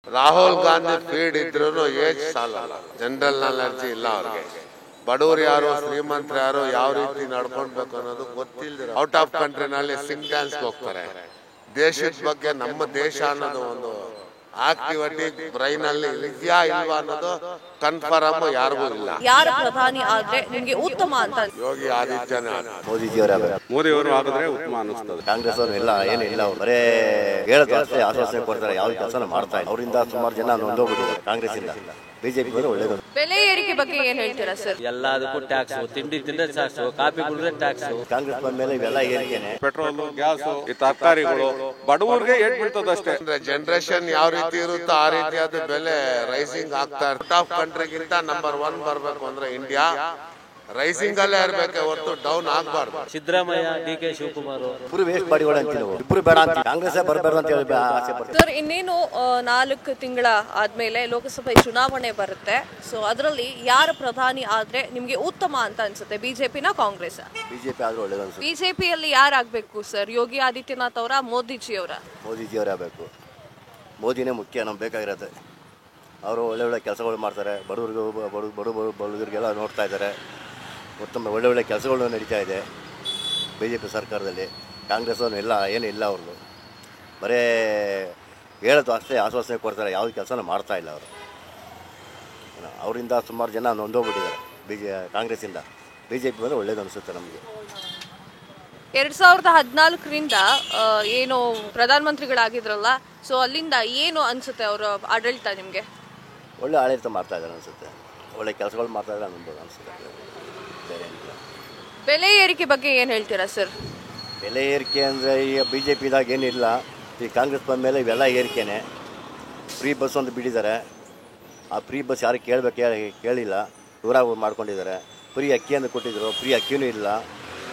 Rahul Gandhi feed ಇದ್ರು age ಸಾಲಲ್ಲ, general knowledge ಇಲ್ಲ ಅವ್ರಿಗೆ. ಬಡವರು ಯಾರು ಶ್ರೀಮಂತರು ಯಾರು ಯಾವ ರೀತಿ ನಡ್ಕೊಳ್ಬೇಕು ಅನ್ನೋದು ಗೊತ್ತಿಲ್ಲದೆ ಔಟ್ ಆಫ್ ಕಂಟ್ರಿನಲ್ಲಿ ಸಿಂಗ್ ಡ್ಯಾನ್ಸ್ ಹೋಗ್ತಾರೆ. ದೇಶದ ಬಗ್ಗೆ ನಮ್ಮ ದೇಶ ಅನ್ನೋದು ಒಂದು ಆಕ್ಟಿವಿಟಿ ಬ್ರೈನ್ ಅಲ್ಲಿ ಇದೆಯಾ ಇಲ್ವಾ ಅನ್ನೋದು ಕನ್ಫರ್ಮ್ ಯಾರಿಗೂ ಇಲ್ಲ. ಯಾರ ಪ್ರಧಾನಿ ಆದ್ರೆ ನಿಮ್ಗೆ ಉತ್ತಮ ಅಂತ? ಯೋಗಿ ಆದಿತ್ಯನಾಥ್. ಮೋದಿಯವರು ಆಗಿದ್ರೆ ಉತ್ತಮ ಅನಿಸ್ತದೆ. ಕಾಂಗ್ರೆಸ್ ಅವರು ಇಲ್ಲ, ಏನಿಲ್ಲ, ಬರೇ ಹೇಳೋದು ಅಷ್ಟೇ, ಆಶ್ವಾಸನೆ ಕೊಡ್ತಾರೆ, ಯಾವ ಕೆಲಸ ಮಾಡ್ತಾ ಇಲ್ಲ. ಅವರಿಂದ ಸುಮಾರು ಜನ ನೊಂದೋಗ್ಬಿಟ್ಟಿದ್ದಾರೆ ಕಾಂಗ್ರೆಸ್ ಇಂದ. ಬಿಜೆಪಿ ಒಳ್ಳೇದು. ಬೆಲೆ ಏರಿಕೆ ಬಗ್ಗೆ ಏನ್ ಹೇಳ್ತೀರಾ ಸರ್? ಎಲ್ಲದಕ್ಕೂ ಟ್ಯಾಕ್ಸ್, ತಿಂಡಿ ತಿಂದ್ರೆ ಟ್ಯಾಕ್ಸ್, ಕಾಫಿ ಕುಡಿದ್ರೆ ಟ್ಯಾಕ್ಸ್. ಕಾಂಗ್ರೆಸ್ ಬಂದ ಮೇಲೆ ಇವೆಲ್ಲ ಏರಿಕೆನೆ. ಪೆಟ್ರೋಲ್, ಗ್ಯಾಸ್, ಈ ತರಕಾರಿಗಳು ಬಡವರಿಗೆ ಏಟ್ ಬೀಳ್ತದಷ್ಟೇ. ಜನರೇಷನ್ ಯಾವ ರೀತಿ ಇರುತ್ತೋ ಆ ರೀತಿಯಾದ ಬೆಲೆ ರೈಸಿಂಗ್ ಆಗ್ತಾ ಇರುತ್ತೆ. ಔಟ್ ಆಫ್ ಕಂಟ್ರಿಗಿಂತ ನಂಬರ್ 1 ಬರ್ಬೇಕು ಅಂದ್ರೆ ಇಂಡಿಯಾ ರೈಸಿಂಗ್ ಅಲ್ಲೇ ಇರ್ಬೇಕೆ ಹೊರತು ಡೌನ್ ಆಗ್ಬಾರ್ದು. ಸಿದ್ದರಾಮಯ್ಯ, ಡಿ.ಕೆ. ಶಿವಕುಮಾರ್ ಇಬ್ರು ವೇಸ್ಟ್ ಬಾಡಿಗಳು ಅಂತೀವಿ ನಾವು. ಇಬ್ರು ಬೇಡ ಅಂತ ಕಾಂಗ್ರೆಸ್ ಬರಬಾರ್ದು ಅಂತ ಹೇಳಿ ಆಸೆ ಪಡ್ತೀವಿ. ಸರ್, ಇನ್ನೇನು 4 ತಿಂಗಳ ಆದ್ಮೇಲೆ ಲೋಕಸಭೆ ಚುನಾವಣೆ ಬರುತ್ತೆ. ಸೊ ಅದರಲ್ಲಿ ಯಾರ ಪ್ರಧಾನಿ ಆದ್ರೆ ನಿಮ್ಗೆ ಉತ್ತಮ ಅಂತ ಅನ್ಸುತ್ತೆ? ಬಿಜೆಪಿನ ಕಾಂಗ್ರೆಸ್? ಬಿಜೆಪಿ ಆದ್ರೂ ಒಳ್ಳೇದು ಅನ್ಸುತ್ತೆ. ಬಿಜೆಪಿಯಲ್ಲಿ ಯಾರಾಗಬೇಕು ಸರ್? ಯೋಗಿ ಆದಿತ್ಯನಾಥ್ ಅವರ, ಮೋದಿಜಿ ಅವರ? ಮೋದಿಜಿಯವರೇ ಆಗಬೇಕು. ಮೋದಿನೇ ಮುಖ್ಯ ನಮ್ಗೆ ಬೇಕಾಗಿರೋದು. ಅವರು ಒಳ್ಳೆ ಕೆಲಸಗಳು ಮಾಡ್ತಾರೆ, ಬಡವರಿಗೂ ಬಡವರಿಗೆಲ್ಲ ನೋಡ್ತಾ ಇದ್ದಾರೆ. ಉತ್ತಮ ಒಳ್ಳೆ ಕೆಲಸಗಳು ನಡೀತಾ ಇದೆ ಬಿಜೆಪಿ ಸರ್ಕಾರದಲ್ಲಿ. ಕಾಂಗ್ರೆಸ್ ಅವರು ಎಲ್ಲ ಏನಿಲ್ಲ, ಅವ್ರದ್ದು ಬರೇ ಹೇಳೋದು ಅಷ್ಟೇ, ಆಶ್ವಾಸನೆ ಕೊಡ್ತಾರೆ, ಯಾವ ಕೆಲಸನೂ ಮಾಡ್ತಾ ಇಲ್ಲ ಅವರು. ಅವರಿಂದ ಸುಮಾರು ಜನ ನೊಂದೋಗ್ಬಿಟ್ಟಿದ್ದಾರೆ ಕಾಂಗ್ರೆಸ್ಸಿಂದ. ಬಿಜೆಪಿ ಬಂದರೆ ಒಳ್ಳೇದು ಅನಿಸುತ್ತೆ ನಮಗೆ. 2014ರಿಂದ ಏನು ಪ್ರಧಾನಮಂತ್ರಿಗಳಾಗಿದ್ರಲ್ಲ, ಸೊ ಅಲ್ಲಿಂದ ಏನು ಅನ್ಸುತ್ತೆ ಅವರ ಆಡಳಿತ ನಿಮಗೆ? ಒಳ್ಳೆ ಆಡಳಿತ ಮಾಡ್ತಾ ಇದ್ದಾರೆ ಅನಿಸುತ್ತೆ, ಒಳ್ಳೆ ಕೆಲಸಗಳು ಮಾಡ್ತಾ ಇದ್ದಾರೆ ಅನಿಸುತ್ತೆ. ಬೇರೆ ಏನಿಲ್ಲ. ಬೆಲೆ ಏರಿಕೆ ಬಗ್ಗೆ ಏನು ಹೇಳ್ತೀರಾ ಸರ್? ಬೆಲೆ ಏರಿಕೆ ಅಂದರೆ ಈಗ ಬಿ ಜೆ ಪಿದಾಗ ಏನಿಲ್ಲ, ಈ ಕಾಂಗ್ರೆಸ್ ಬಂದ ಮೇಲೆ ಇವೆಲ್ಲ ಏರಿಕೆನೆ. ಫ್ರೀ ಬಸ್ ಒಂದು ಬಿಟ್ಟಿದ್ದಾರೆ, ಆ ಫ್ರೀ ಬಸ್ ಯಾರು ಕೇಳಿಲ್ಲ, ದೂರ ಮಾಡ್ಕೊಂಡಿದ್ದಾರೆ. ಫ್ರೀ ಅಕ್ಕಿಯನ್ನು ಕೊಟ್ಟಿದ್ದರು, ಫ್ರೀ ಅಕ್ಕಿನೂ ಇಲ್ಲ.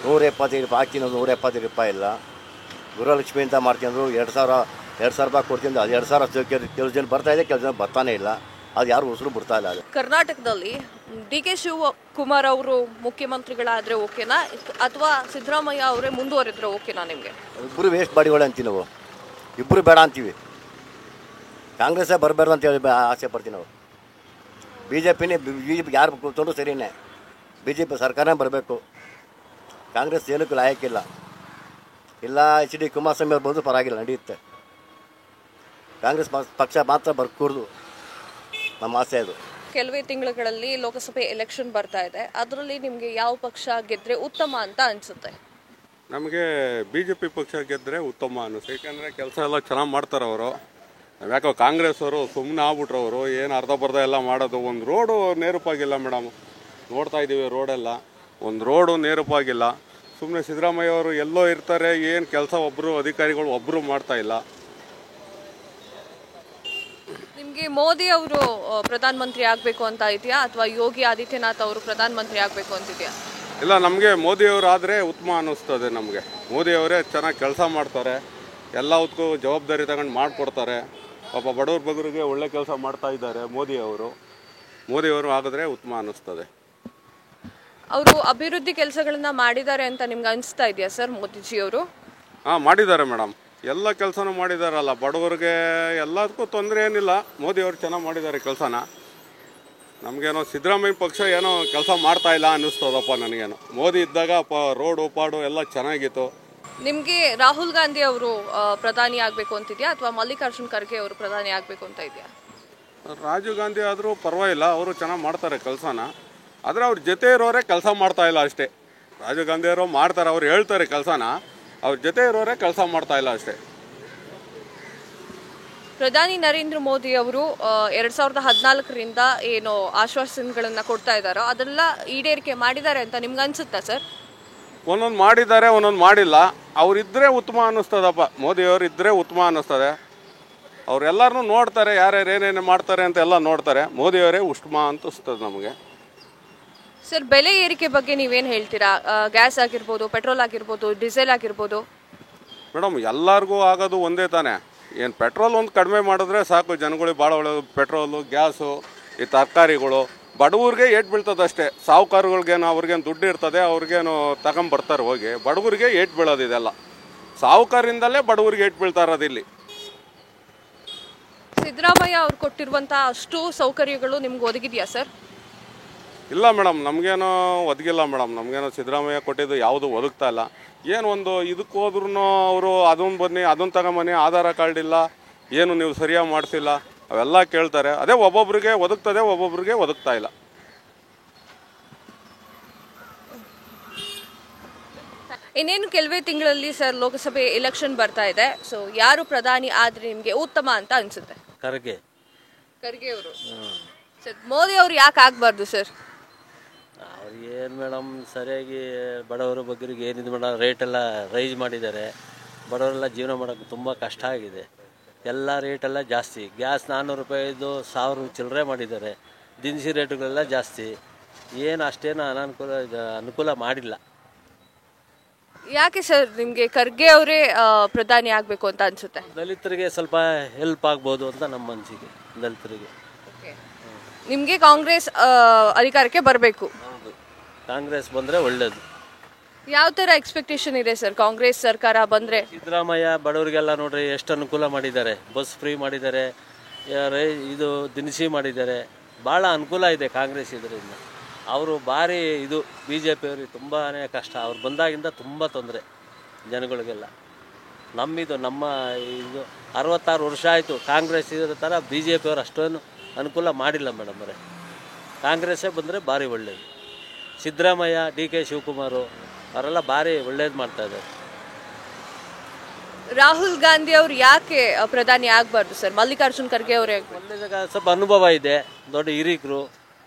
175 ರೂಪಾಯಿ ಅಕ್ಕಿನ 175 ರೂಪಾಯಿ ಇಲ್ಲ. ಗೃಹಲಕ್ಷ್ಮಿ ಅಂತ ಮಾಡ್ಕೊಂಡ್ರು 2,000 ರೂಪಾಯಿ ಕೊಡ್ತೀನಿ. ಅದು 2,000 ಕೆಲವು ಜನ ಬರ್ತಾಯಿದೆ, ಕೆಲವು ಜನ ಬರ್ತಾನೆ ಇಲ್ಲ. ಅದು ಯಾರು ಉಸಿರು ಬಿಡ್ತಾ ಇಲ್ಲ. ಅದು ಕರ್ನಾಟಕದಲ್ಲಿ ಡಿ.ಕೆ. ಶಿವಕುಮಾರ್ ಅವರು ಮುಖ್ಯಮಂತ್ರಿಗಳಾದ್ರೆ ಓಕೆನಾ, ಅಥವಾ ಸಿದ್ದರಾಮಯ್ಯ ಅವರೇ ಮುಂದುವರೆದ್ರೆ ಓಕೆನಾ ನಿಮಗೆ? ಇಬ್ಬರು ವೇಸ್ಟ್ ಬಾಡಿಗಳು ಅಂತೀವಿ ನಾವು. ಇಬ್ಬರು ಬೇಡ ಅಂತೀವಿ. ಕಾಂಗ್ರೆಸ್ಸೇ ಬರಬಾರ್ದು ಅಂತ ಹೇಳಿ ಆಸೆ ಪಡ್ತೀವಿ ನಾವು. ಬಿ ಜೆ ಪಿಗೆ ಯಾರು ಕೂತ್ಕೊಂಡು ಸರಿಯೇ, ಬಿ ಜೆ ಪಿ ಸರ್ಕಾರನೇ ಬರಬೇಕು. ಕಾಂಗ್ರೆಸ್ ಏನಕ್ಕೂ ಲಾಯಕ್ಕಿಲ್ಲ. ಇಲ್ಲ HD ಕುಮಾರಸ್ವಾಮಿ ಅವ್ರು ಬಂದು ಪರವಾಗಿಲ್ಲ, ನಡೆಯುತ್ತೆ. ಕಾಂಗ್ರೆಸ್ ಪಕ್ಷ ಮಾತ್ರ ಬರ್ಕೂಡ್ದು, ನಮ್ಮ ಆಸೆ ಅದು. ಕೆಲವೇ ತಿಂಗಳುಗಳಲ್ಲಿ ಲೋಕಸಭೆ ಎಲೆಕ್ಷನ್ ಬರ್ತಾ ಇದೆ, ಅದರಲ್ಲಿ ನಿಮಗೆ ಯಾವ ಪಕ್ಷ ಗೆದ್ರೆ ಉತ್ತಮ ಅಂತ ಅನ್ಸುತ್ತೆ? ನಮಗೆ BJP ಪಕ್ಷ ಗೆದ್ದರೆ ಉತ್ತಮ ಅನ್ನಿಸ್ತು. ಏಕೆಂದರೆ ಕೆಲಸ ಎಲ್ಲ ಚೆನ್ನಾಗಿ ಮಾಡ್ತಾರೆ ಅವರು. ಯಾಕೋ ಕಾಂಗ್ರೆಸ್ ಅವರು ಸುಮ್ಮನೆ ಆಗ್ಬಿಟ್ರು. ಅವರು ಏನು ಅರ್ಧ ಬರ್ಧ ಎಲ್ಲ ಮಾಡೋದು. ಒಂದು ರೋಡು ನೇರಪಾಗಿಲ್ಲ ಮೇಡಮ್, ನೋಡ್ತಾ ಇದ್ದೀವಿ ರೋಡೆಲ್ಲ. ಒಂದು ರೋಡು ನೇರಪಾಗಿಲ್ಲ. ಸುಮ್ಮನೆ ಸಿದ್ದರಾಮಯ್ಯ ಅವರು ಎಲ್ಲೋ ಇರ್ತಾರೆ, ಏನು ಕೆಲಸ ಒಬ್ಬರು ಅಧಿಕಾರಿಗಳು ಒಬ್ಬರು ಮಾಡ್ತಾ ಇಲ್ಲ. ನಿಮಗೆ ಮೋದಿ ಅವರು ಪ್ರಧಾನಮಂತ್ರಿ ಆಗಬೇಕು ಅಂತ ಇದೆಯಾ, ಅಥವಾ ಯೋಗಿ ಆದಿತ್ಯನಾಥ್ ಅವರು ಪ್ರಧಾನಮಂತ್ರಿ ಆಗಬೇಕು ಅಂತಿದೆಯಾ? ಇಲ್ಲ, ನಮಗೆ ಮೋದಿಯವರು ಆದರೆ ಉತ್ತಮ ಅನ್ನಿಸ್ತದೆ. ನಮಗೆ ಮೋದಿಯವರೇ ಚೆನ್ನಾಗಿ ಕೆಲಸ ಮಾಡ್ತಾರೆ, ಎಲ್ಲದಕ್ಕೂ ಜವಾಬ್ದಾರಿ ತಗೊಂಡು ಮಾಡಿಕೊಡ್ತಾರೆ. ಪಾಪ ಬಡವ್ರಿಗೆ ಒಳ್ಳೆ ಕೆಲಸ ಮಾಡ್ತಾ ಇದ್ದಾರೆ ಮೋದಿಯವರು ಆಗಿದ್ರೆ ಉತ್ತಮ ಅನ್ನಿಸ್ತದೆ. ಅವರು ಅಭಿವೃದ್ಧಿ ಕೆಲಸಗಳನ್ನ ಮಾಡಿದ್ದಾರೆ ಅಂತ ನಿಮ್ಗೆ ಅನಿಸ್ತಾ ಇದೆಯಾ ಸರ್ ಮೋದಿಜಿಯವರು? ಹಾಂ, ಮಾಡಿದ್ದಾರೆ ಮೇಡಮ್. ಎಲ್ಲ ಕೆಲಸನೂ ಮಾಡಿದಾರಲ್ಲ, ಬಡವರಿಗೆ ಎಲ್ಲದಕ್ಕೂ ತೊಂದರೆ ಏನಿಲ್ಲ. ಮೋದಿಯವರು ಚೆನ್ನಾಗಿ ಮಾಡಿದ್ದಾರೆ ಕೆಲಸನ. ನಮಗೇನೋ ಸಿದ್ದರಾಮಯ್ಯ ಪಕ್ಷ ಏನೋ ಕೆಲಸ ಮಾಡ್ತಾ ಇಲ್ಲ ಅನ್ನಿಸ್ತದಪ್ಪ ನನಗೇನೋ. ಮೋದಿ ಇದ್ದಾಗ ರೋಡು ಪಾಡು ಎಲ್ಲ ಚೆನ್ನಾಗಿತ್ತು. ನಿಮಗೆ ರಾಹುಲ್ ಗಾಂಧಿ ಅವರು ಪ್ರಧಾನಿ ಆಗಬೇಕು ಅಂತಿದೆಯಾ, ಅಥವಾ ಮಲ್ಲಿಕಾರ್ಜುನ್ ಖರ್ಗೆ ಅವರು ಪ್ರಧಾನಿ ಆಗಬೇಕು ಅಂತ ಇದೆಯಾ? ರಾಜೀವ್ ಗಾಂಧಿ ಆದರೂ ಪರವಾಗಿಲ್ಲ, ಅವರು ಚೆನ್ನಾಗಿ ಮಾಡ್ತಾರೆ ಕೆಲಸನ. ಆದರೆ ಅವ್ರ ಜೊತೆ ಇರೋರೇ ಕೆಲಸ ಮಾಡ್ತಾ ಇಲ್ಲ ಅಷ್ಟೇ. ರಾಜೀವ್ ಗಾಂಧಿ ಅವರು ಮಾಡ್ತಾರೆ, ಅವ್ರು ಹೇಳ್ತಾರೆ ಕೆಲಸನ, ಅವ್ರ ಜೊತೆ ಇರೋರೇ ಕೆಲಸ ಮಾಡ್ತಾ ಇಲ್ಲ ಅಷ್ಟೇ. ಪ್ರಧಾನಿ ನರೇಂದ್ರ ಮೋದಿ ಅವರು 2014ರಿಂದ ಏನು ಆಶ್ವಾಸನೆಗಳನ್ನ ಕೊಡ್ತಾ ಇದ್ದಾರೋ ಅದೆಲ್ಲ ಈಡೇರಿಕೆ ಮಾಡಿದ್ದಾರೆ ಅಂತ ನಿಮ್ಗೆ ಅನ್ಸುತ್ತಾ ಸರ್? ಒಂದೊಂದು ಮಾಡಿದ್ದಾರೆ, ಒಂದೊಂದು ಮಾಡಿಲ್ಲ. ಅವರಿದ್ದರೆ ಉತ್ತಮ ಅನ್ನಿಸ್ತದಪ್ಪ. ಮೋದಿಯವರು ಇದ್ದರೆ ಉತ್ತಮ ಅನ್ನಿಸ್ತದೆ. ಅವರೆಲ್ಲರನ್ನೂ ನೋಡ್ತಾರೆ, ಯಾರ್ಯಾರು ಏನೇನು ಮಾಡ್ತಾರೆ ಅಂತ ಎಲ್ಲ ನೋಡ್ತಾರೆ. ಮೋದಿಯವರೇ ಉತ್ತಮ ಅನಿಸ್ತದೆ ನಮಗೆ. ಸರ್, ಬೆಲೆ ಏರಿಕೆ ಬಗ್ಗೆ ನೀವೇನು ಹೇಳ್ತೀರಾ? ಗ್ಯಾಸ್ ಆಗಿರ್ಬೋದು, ಪೆಟ್ರೋಲ್ ಆಗಿರ್ಬೋದು, ಡೀಸೆಲ್ ಆಗಿರ್ಬೋದು. ಮೇಡಮ್, ಎಲ್ಲರಿಗೂ ಆಗೋದು ಒಂದೇ ತಾನೇ. ಏನು ಪೆಟ್ರೋಲ್ ಒಂದು ಕಡಿಮೆ ಮಾಡಿದ್ರೆ ಸಾಕು, ಜನಗಳಿಗೆ ಭಾಳ ಒಳ್ಳೆಯದು. ಪೆಟ್ರೋಲು, ಗ್ಯಾಸು, ಈ ತರಕಾರಿಗಳು ಬಡವ್ರಿಗೆ ಏಟ್ ಬೀಳ್ತದಷ್ಟೇ. ಸಾಹುಕಾರಗಳ್ಗೇನು ಅವ್ರಿಗೇನು ದುಡ್ಡು ಇರ್ತದೆ, ಅವ್ರಿಗೇನು ತಗೊಂಬರ್ತಾರೆ ಹೋಗಿ. ಬಡವ್ರಿಗೆ ಏಟ್ ಬೀಳೋದು ಇದೆಲ್ಲ. ಸಾಹುಕಾರಿಂದಲೇ ಬಡವ್ರಿಗೆ ಏಟ್ ಬೀಳ್ತಾ ಇರೋದು ಇಲ್ಲಿ. ಸಿದ್ದರಾಮಯ್ಯ ಅವ್ರು ಕೊಟ್ಟಿರುವಂತಹ ಅಷ್ಟು ಸೌಕರ್ಯಗಳು ನಿಮ್ಗೆ ಒದಗಿದೆಯಾ ಸರ್? ಇಲ್ಲ ಮೇಡಮ್, ನಮಗೇನೋ ಒದಗಿಲ್ಲ ಮೇಡಮ್. ನಮಗೇನೋ ಸಿದ್ದರಾಮಯ್ಯ ಕೊಟ್ಟಿದ್ದು ಯಾವುದು ಒದಗ್ತಾ ಇಲ್ಲ. ಏನು ಒಂದು ಇದಕ್ಕೆ ಹೋದ್ರೂ ಅವರು ಅದನ್ನು ಬನ್ನಿ, ಅದನ್ನು ತಗೊಂಬನ್ನಿ, ಆಧಾರ ಕಾರ್ಡ್ ಇಲ್ಲ, ಏನು ನೀವು ಸರಿಯಾಗಿ ಮಾಡಿಸಿಲ್ಲ, ಅವೆಲ್ಲ ಕೇಳ್ತಾರೆ. ಅದೇ ಒಬ್ಬೊಬ್ರಿಗೆ ಒದಗ್ತದೆ, ಒಬ್ಬೊಬ್ರಿಗೆ ಒದಗ್ತಾ ಇಲ್ಲ. ಇನ್ನೇನು ಕೆಲವೇ ತಿಂಗಳಲ್ಲಿ ಸರ್ ಲೋಕಸಭೆ ಎಲೆಕ್ಷನ್ ಬರ್ತಾ ಇದೆ. ಸೊ ಯಾರು ಪ್ರಧಾನಿ ಆದ್ರೆ ನಿಮ್ಗೆ ಉತ್ತಮ ಅಂತ ಅನ್ಸುತ್ತೆ? ಖರ್ಗೆ ಅವರು. ಸರ್ ಮೋದಿ ಅವ್ರು ಯಾಕೆ ಆಗ್ಬಾರ್ದು ಸರ್? ಅವ್ರು ಏನು ಮೇಡಮ್, ಸರಿಯಾಗಿ ಬಡವರ ಬಗ್ಗರಿಗೆ ಏನಿದು ಮೇಡಮ್, ರೇಟ್ ಎಲ್ಲ ರೈಸ್ ಮಾಡಿದ್ದಾರೆ. ಬಡವರೆಲ್ಲ ಜೀವನ ಮಾಡೋಕ್ಕೆ ತುಂಬ ಕಷ್ಟ ಆಗಿದೆ. ಎಲ್ಲ ರೇಟೆಲ್ಲ ಜಾಸ್ತಿ. ಗ್ಯಾಸ್ 400 ರೂಪಾಯಿದು 1000 ಚಿಲ್ಲರೆ ಮಾಡಿದ್ದಾರೆ. ದಿನಸಿ ರೇಟುಗಳೆಲ್ಲ ಜಾಸ್ತಿ. ಏನು ಅಷ್ಟೇನು ಅನುಕೂಲ ಮಾಡಿಲ್ಲ. ಯಾಕೆ ಸರ್ ನಿಮ್ಗೆ ಖರ್ಗೆ ಅವರೇ ಪ್ರಧಾನಿ ಆಗ್ಬೇಕು ಅಂತ ಅನ್ಸುತ್ತೆ? ದಲಿತರಿಗೆ ಸ್ವಲ್ಪ ಹೆಲ್ಪ್ ಆಗ್ಬೋದು ಅಂತ ನಮ್ಮ ಮನಸ್ಸಿಗೆ. ದಲಿತರಿಗೆ ನಿಮ್ಗೆ ಕಾಂಗ್ರೆಸ್ ಅಧಿಕಾರಕ್ಕೆ ಬರಬೇಕು? ಹೌದು, ಕಾಂಗ್ರೆಸ್ ಬಂದರೆ ಒಳ್ಳೇದು. ಯಾವ ಥರ ಎಕ್ಸ್ಪೆಕ್ಟೇಷನ್ ಇದೆ ಸರ್ ಕಾಂಗ್ರೆಸ್ ಸರ್ಕಾರ ಬಂದರೆ? ಸಿದ್ದರಾಮಯ್ಯ ಬಡವರಿಗೆಲ್ಲ ನೋಡ್ರಿ ಎಷ್ಟು ಅನುಕೂಲ ಮಾಡಿದ್ದಾರೆ. ಬಸ್ ಫ್ರೀ ಮಾಡಿದ್ದಾರೆ, ಇದು ದಿನಸಿ ಮಾಡಿದ್ದಾರೆ. ಭಾಳ ಅನುಕೂಲ ಇದೆ ಕಾಂಗ್ರೆಸ್ ಇದರಿಂದ. ಅವರು ಭಾರಿ ಇದು BJP ಅವ್ರಿಗೆ ತುಂಬಾ ಕಷ್ಟ. ಅವ್ರು ಬಂದಾಗಿಂದ ತುಂಬ ತೊಂದರೆ ಜನಗಳಿಗೆಲ್ಲ. ನಮ್ಮ ಇದು 66 ವರ್ಷ ಆಯಿತು ಕಾಂಗ್ರೆಸ್ ಇರೋ ಥರ BJP ಅವರು ಅಷ್ಟೊಂದು ಅನುಕೂಲ ಮಾಡಿಲ್ಲ ಮೇಡಮ್ ಅವರೇ. ಕಾಂಗ್ರೆಸ್ಸೇ ಬಂದರೆ ಭಾರಿ ಒಳ್ಳೆಯದು. ಸಿದ್ದರಾಮಯ್ಯ, DK ಶಿವಕುಮಾರು ಅವರೆಲ್ಲ ಭಾರಿ ಒಳ್ಳೇದು ಮಾಡ್ತಾಯಿದ್ದಾರೆ. ರಾಹುಲ್ ಗಾಂಧಿ ಅವರು ಯಾಕೆ ಪ್ರಧಾನಿ ಆಗಬಾರ್ದು ಸರ್? ಮಲ್ಲಿಕಾರ್ಜುನ್ ಖರ್ಗೆ ಅವರೇ ಒಳ್ಳೆದಾಗ ಸ್ವಲ್ಪ ಅನುಭವ ಇದೆ, ದೊಡ್ಡ ಹಿರೀಕರು,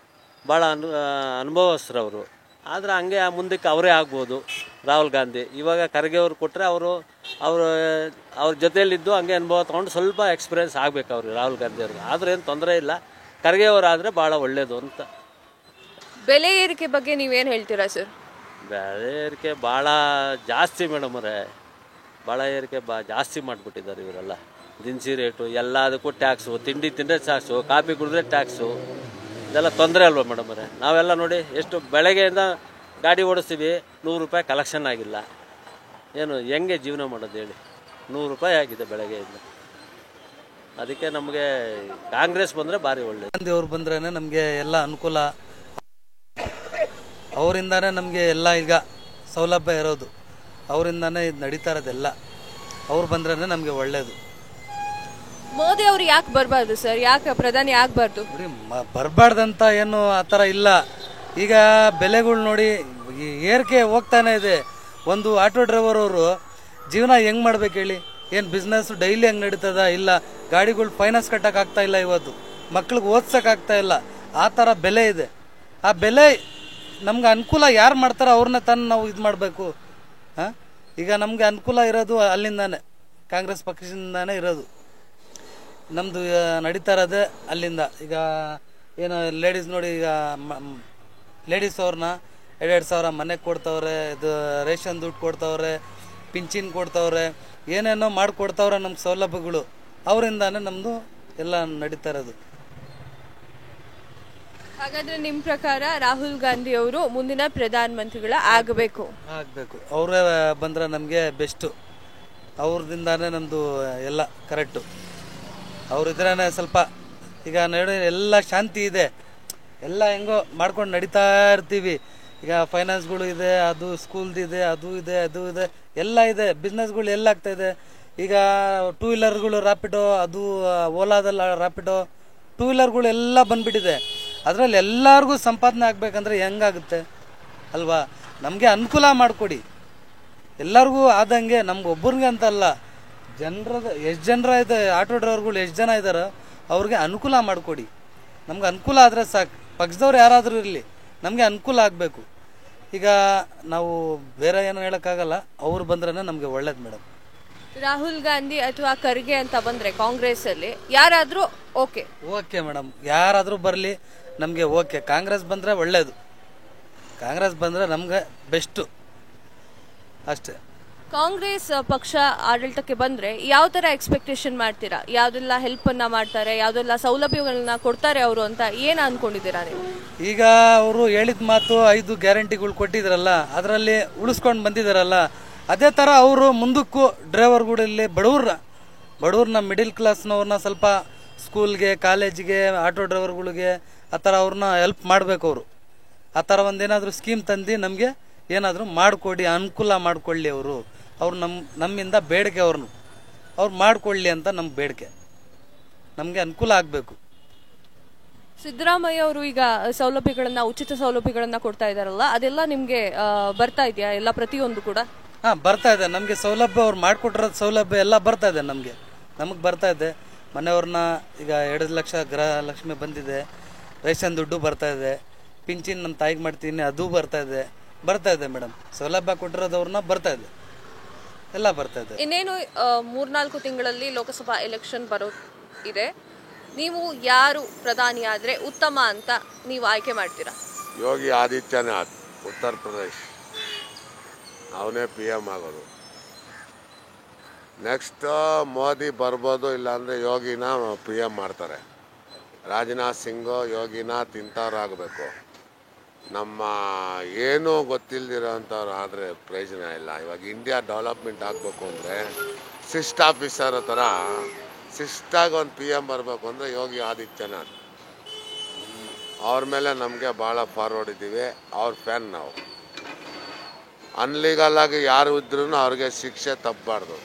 ಭಾಳ ಅನುಭವಸ್ಥರು ಅವರು. ಆದರೆ ಹಂಗೆ ಮುಂದಕ್ಕೆ ಅವರೇ ಆಗ್ಬೋದು ರಾಹುಲ್ ಗಾಂಧಿ. ಇವಾಗ ಖರ್ಗೆ ಅವ್ರು ಕೊಟ್ಟರೆ ಅವ್ರ ಜೊತೆಯಲ್ಲಿದ್ದು ಹಂಗೆ ಅನುಭವ ತೊಗೊಂಡು ಸ್ವಲ್ಪ ಎಕ್ಸ್ಪೀರಿಯೆನ್ಸ್ ಆಗಬೇಕು ಅವ್ರಿಗೆ, ರಾಹುಲ್ ಗಾಂಧಿ ಅವ್ರಿಗೆ. ಆದ್ರೆ ಏನು ತೊಂದರೆ ಇಲ್ಲ, ಖರ್ಗೆ ಅವರಾದರೆ ಭಾಳ ಒಳ್ಳೆಯದು ಅಂತ. ಬೆಲೆ ಏರಿಕೆ ಬಗ್ಗೆ ನೀವೇನು ಹೇಳ್ತೀರಾ ಸರ್? ಬೆಲೆ ಏರಿಕೆ ಭಾಳ ಜಾಸ್ತಿ ಮೇಡಮ್ ಅವರೇ. ಭಾಳ ಏರಿಕೆ ಜಾಸ್ತಿ ಮಾಡಿಬಿಟ್ಟಿದ್ದಾರೆ ಇವರೆಲ್ಲ. ದಿನಸಿ ರೇಟು ಎಲ್ಲದಕ್ಕೂ ಟ್ಯಾಕ್ಸು, ತಿಂಡಿ ತಿಂದರೆ ಟ್ಯಾಕ್ಸು, ಕಾಫಿ ಕುಡಿದ್ರೆ ಟ್ಯಾಕ್ಸು. ಇದೆಲ್ಲ ತೊಂದರೆ ಅಲ್ವಾ ಮೇಡಮ್ ಅವರೇ? ನಾವೆಲ್ಲ ನೋಡಿ ಎಷ್ಟು ಬೆಳಗ್ಗೆಯಿಂದ ಗಾಡಿ ಓಡಿಸ್ತೀವಿ, 100 ರೂಪಾಯಿ ಕಲೆಕ್ಷನ್ ಆಗಿಲ್ಲ. ಏನು ಹೆಂಗೆ ಜೀವನ ಮಾಡೋದು ಹೇಳಿ? 100 ರೂಪಾಯಿ ಆಗಿದೆ ಬೆಳಗ್ಗೆಯಿಂದ. ಅದಕ್ಕೆ ನಮಗೆ ಕಾಂಗ್ರೆಸ್ ಬಂದರೆ ಭಾರಿ ಒಳ್ಳೆಯದು. ಗಾಂಧಿ ಅವ್ರು ಬಂದ್ರೇ ನಮಗೆ ಎಲ್ಲ ಅನುಕೂಲ. ಅವರಿಂದಾನೇ ನಮಗೆ ಎಲ್ಲ ಈಗ ಸೌಲಭ್ಯ ಇರೋದು. ಅವರಿಂದಾನೇ ಇದು ನಡೀತಾ ಇರೋದೆಲ್ಲ. ಅವ್ರು ಬಂದ್ರೇ ನಮಗೆ ಒಳ್ಳೆಯದು. ಮೋದಿ ಅವರು ಯಾಕೆ ಬರಬಾರ್ದು ಸರ್? ಯಾಕೆ ಪ್ರಧಾನಿ ಆಗಬಾರ್ದು? ಬರಬಾರ್ದಂತ ಏನು ಆ ಥರ ಇಲ್ಲ. ಈಗ ಬೆಲೆಗಳು ನೋಡಿ ಏರಿಕೆ ಹೋಗ್ತಾನೆ ಇದೆ. ಒಂದು ಆಟೋ ಡ್ರೈವರ್ ಅವರು ಜೀವನ ಹೆಂಗೆ ಮಾಡ್ಬೇಕು ಹೇಳಿ? ಏನು ಬಿಸ್ನೆಸ್ ಡೈಲಿ ಹೆಂಗೆ ನಡೀತದ? ಇಲ್ಲ, ಗಾಡಿಗಳು ಫೈನಾನ್ಸ್ ಕಟ್ಟೋಕ್ಕಾಗ್ತಾ ಇಲ್ಲ, ಇವತ್ತು ಮಕ್ಳಿಗೆ ಓದ್ಸೋಕ್ಕಾಗ್ತಾ ಇಲ್ಲ. ಆ ಥರ ಬೆಲೆ ಇದೆ. ಆ ಬೆಲೆ ನಮ್ಗೆ ಅನುಕೂಲ ಯಾರು ಮಾಡ್ತಾರೋ ಅವ್ರನ್ನ ತಂದು ನಾವು ಇದು ಮಾಡಬೇಕು. ಹಾಂ, ಈಗ ನಮಗೆ ಅನುಕೂಲ ಇರೋದು ಅಲ್ಲಿಂದಾನೆ, ಕಾಂಗ್ರೆಸ್ ಪಕ್ಷದಿಂದಾನೇ ಇರೋದು. ನಮ್ಮದು ನಡೀತಾ ಇರೋದೇ ಅಲ್ಲಿಂದ. ಈಗ ಏನು ಲೇಡೀಸ್ ನೋಡಿ, ಈಗ ಲೇಡೀಸ್ ಅವ್ರನ್ನ 2,000 ಮನೆಗೆ ಕೊಡ್ತವ್ರೆ, ಇದು ರೇಷನ್ ದುಡ್ಡು ಕೊಡ್ತವ್ರೆ, ಪಿಂಚಿನ್ ಕೊಡ್ತವ್ರೆ, ಏನೇನೋ ಮಾಡಿಕೊಡ್ತವ್ರೆ ನಮ್ಗೆ ಸೌಲಭ್ಯಗಳು. ಅವರಿಂದಾನೇ ನಮ್ಮದು ಎಲ್ಲ ನಡೀತಾ ಇರೋದು. ಹಾಗಾದ್ರೆ ನಿಮ್ಮ ಪ್ರಕಾರ ರಾಹುಲ್ ಗಾಂಧಿ ಅವರು ಮುಂದಿನ ಪ್ರಧಾನಮಂತ್ರಿಗಳ ಆಗಬೇಕು? ಅವರೇ ಬಂದ್ರೆ ನಮಗೆ ಬೆಸ್ಟು. ಅವ್ರದಿಂದಾನೇ ನಮ್ಮದು ಎಲ್ಲ ಕರೆಕ್ಟು. ಅವರಿದ್ರೇ ಸ್ವಲ್ಪ ಈಗ ನೋಡಿ ಎಲ್ಲ ಶಾಂತಿ ಇದೆ. ಎಲ್ಲ ಹೆಂಗೋ ಮಾಡ್ಕೊಂಡು ನಡೀತಾ ಇರ್ತೀವಿ. ಈಗ ಫೈನಾನ್ಸ್ಗಳು ಇದೆ, ಅದು ಸ್ಕೂಲ್ದಿದೆ, ಅದು ಇದೆ, ಅದು ಇದೆ, ಎಲ್ಲ ಇದೆ. ಬಿಸ್ನೆಸ್ಗಳು ಎಲ್ಲ ಆಗ್ತಾಯಿದೆ. ಈಗ 2 ವೀಲರ್ಗಳು ರ್ಯಾಪಿಡೋ, ಅದು ಓಲಾದಲ್ಲ ರ್ಯಾಪಿಡೋ, 2 ವೀಲರ್ಗಳು ಎಲ್ಲ ಬಂದ್ಬಿಟ್ಟಿದೆ. ಅದರಲ್ಲಿ ಎಲ್ಲರಿಗೂ ಸಂಪಾದನೆ ಆಗ್ಬೇಕಂದ್ರೆ ಹೆಂಗಾಗುತ್ತೆ ಅಲ್ವಾ? ನಮಗೆ ಅನುಕೂಲ ಮಾಡಿಕೊಡಿ, ಎಲ್ಲರಿಗೂ ಆದಂಗೆ. ನಮ್ಗೆ ಒಬ್ಬರಿಗೆ ಅಂತಲ್ಲ, ಎಷ್ಟು ಜನರ ಇದೆ, ಆಟೋ ಡ್ರೈವರ್ಗಳು ಎಷ್ಟು ಜನ ಇದ್ದಾರೆ, ಅವ್ರಿಗೆ ಅನುಕೂಲ ಮಾಡಿಕೊಡಿ. ನಮ್ಗೆ ಅನುಕೂಲ ಆದರೆ ಸಾಕು. ಪಕ್ಷದವ್ರು ಯಾರಾದರೂ ಇರಲಿ, ನಮಗೆ ಅನುಕೂಲ ಆಗಬೇಕು. ಈಗ ನಾವು ಬೇರೆ ಏನು ಹೇಳೋಕ್ಕಾಗಲ್ಲ. ಅವ್ರು ಬಂದ್ರೆ ನಮಗೆ ಒಳ್ಳೇದು ಮೇಡಮ್. ರಾಹುಲ್ ಗಾಂಧಿ ಅಥವಾ ಖರ್ಗೆ ಅಂತ ಬಂದರೆ ಕಾಂಗ್ರೆಸ್ಸಲ್ಲಿ ಯಾರಾದರೂ ಓಕೆ ಮೇಡಮ್, ಯಾರಾದರೂ ಬರಲಿ ನಮಗೆ ಓಕೆ. ಕಾಂಗ್ರೆಸ್ ಬಂದರೆ ಒಳ್ಳೇದು. ಕಾಂಗ್ರೆಸ್ ಬಂದರೆ ನಮ್ಗೆ ಬೆಸ್ಟು ಅಷ್ಟೇ. ಕಾಂಗ್ರೆಸ್ ಪಕ್ಷ ಆಡಳಿತಕ್ಕೆ ಬಂದರೆ ಯಾವ ಥರ ಎಕ್ಸ್ಪೆಕ್ಟೇಷನ್ ಮಾಡ್ತೀರಾ? ಯಾವುದೆಲ್ಲ ಹೆಲ್ಪನ್ನು ಮಾಡ್ತಾರೆ, ಯಾವುದೆಲ್ಲ ಸೌಲಭ್ಯಗಳನ್ನ ಕೊಡ್ತಾರೆ ಅವರು ಅಂತ ಏನು ಅಂದ್ಕೊಂಡಿದ್ದೀರಾ ನೀವು? ಈಗ ಅವರು ಹೇಳಿದ ಮಾತು 5 ಗ್ಯಾರಂಟಿಗಳು ಕೊಟ್ಟಿದ್ರಲ್ಲ, ಅದರಲ್ಲಿ ಉಳಿಸ್ಕೊಂಡು ಬಂದಿದ್ದಾರಲ್ಲ, ಅದೇ ಥರ ಅವರು ಮುಂದಕ್ಕೂ ಡ್ರೈವರ್ಗಳಲ್ಲಿ ಬಡವ್ರನ್ನ ಮಿಡಿಲ್ ಕ್ಲಾಸ್ನವ್ರನ್ನ ಸ್ವಲ್ಪ ಸ್ಕೂಲ್ಗೆ ಕಾಲೇಜಿಗೆ ಆಟೋ ಡ್ರೈವರ್ಗಳಿಗೆ ಆ ಥರ ಅವ್ರನ್ನ ಹೆಲ್ಪ್ ಮಾಡಬೇಕು ಅವರು. ಆ ಥರ ಒಂದೇನಾದರೂ ಸ್ಕೀಮ್ ತಂದು ನಮಗೆ ಏನಾದರೂ ಮಾಡಿಕೊಡಿ, ಅನುಕೂಲ ಮಾಡಿಕೊಳ್ಳಿ ಅವರು. ಅವ್ರು ನಮ್ಮಿಂದ ಬೇಡಿಕೆ ಅವ್ರು ಮಾಡಿಕೊಳ್ಳಿ ಅಂತ ನಮ್ಮ ಬೇಡಿಕೆ. ನಮಗೆ ಅನುಕೂಲ ಆಗಬೇಕು. ಸಿದ್ದರಾಮಯ್ಯ ಅವರು ಈಗ ಸೌಲಭ್ಯಗಳನ್ನ, ಉಚಿತ ಸೌಲಭ್ಯಗಳನ್ನ ಕೊಡ್ತಾ ಇದಾರಲ್ಲ, ಅದೆಲ್ಲ ನಿಮ್ಗೆ ಬರ್ತಾ ಇದೆಯಾ? ಎಲ್ಲ ಪ್ರತಿಯೊಂದು ಕೂಡ ಬರ್ತಾ ಇದೆ ನಮಗೆ ಸೌಲಭ್ಯ. ಅವ್ರು ಮಾಡಿಕೊಟ್ಟಿರೋದು ಸೌಲಭ್ಯ ಎಲ್ಲ ಬರ್ತಾ ಇದೆ ನಮಗೆ ಬರ್ತಾ ಇದೆ. ಮನೆಯವ್ರನ್ನ ಈಗ 2 ಲಕ್ಷ ಗೃಹಲಕ್ಷ್ಮಿ ಬಂದಿದೆ, ರೇಷನ್ ದುಡ್ಡು ಬರ್ತಾ ಇದೆ, ಪಿಂಚಿನ್ ನಮ್ಮ ತಾಯಿಗೆ ಮಾಡ್ತೀನಿ ಅದು ಬರ್ತಾ ಇದೆ ಮೇಡಮ್. ಸೌಲಭ್ಯ ಕೊಟ್ಟಿರೋದವ್ರನ್ನ ಬರ್ತಾ ಇದೆ, ಎಲ್ಲ ಬರ್ತಾ ಇದೆ. ಇನ್ನೇನು 3-4 ತಿಂಗಳಲ್ಲಿ ಲೋಕಸಭಾ ಎಲೆಕ್ಷನ್ ಬರೋ ಇದೆ. ನೀವು ಯಾರು ಪ್ರಧಾನಿ ಆದ್ರೆ ಉತ್ತಮ ಅಂತ ನೀವು ಆಯ್ಕೆ ಮಾಡ್ತೀರಾ? ಯೋಗಿ ಆದಿತ್ಯನಾಥ್, ಉತ್ತರ ಪ್ರದೇಶ್, ಅವನೇ PM ಆಗೋದು. ನೆಕ್ಸ್ಟ್ ಮೋದಿ ಬರ್ಬೋದು, ಇಲ್ಲಾಂದರೆ ಯೋಗಿನ PM ಮಾಡ್ತಾರೆ. ರಾಜನಾಥ್ ಸಿಂಗು, ಯೋಗಿನಾಥ್ ಇಂಥವ್ರು ಆಗಬೇಕು. ನಮ್ಮ ಏನೂ ಗೊತ್ತಿಲ್ದಿರೋಂಥವ್ರು ಆದರೆ ಪ್ರಯೋಜನ ಇಲ್ಲ. ಇವಾಗ ಇಂಡಿಯಾ ಡೆವಲಪ್ಮೆಂಟ್ ಆಗಬೇಕು ಅಂದರೆ ಆಫೀಸರ್ ಥರ ಶಿಸ್ತಾಗಿ ಒಂದು PM ಬರಬೇಕು ಅಂದರೆ ಯೋಗಿ ಆದಿತ್ಯನಾಥ್. ಅವ್ರ ಮೇಲೆ ನಮಗೆ ಭಾಳ ಫಾರ್ವರ್ಡ್ ಇದ್ದೀವಿ, ಅವ್ರ ಫ್ಯಾನ್ ನಾವು. ಅನ್ಲೀಗಲ್ ಆಗಿ ಯಾರು ಇದ್ರೂ ಅವ್ರಿಗೆ ಶಿಕ್ಷೆ ತಪ್ಪಬಾರ್ದು,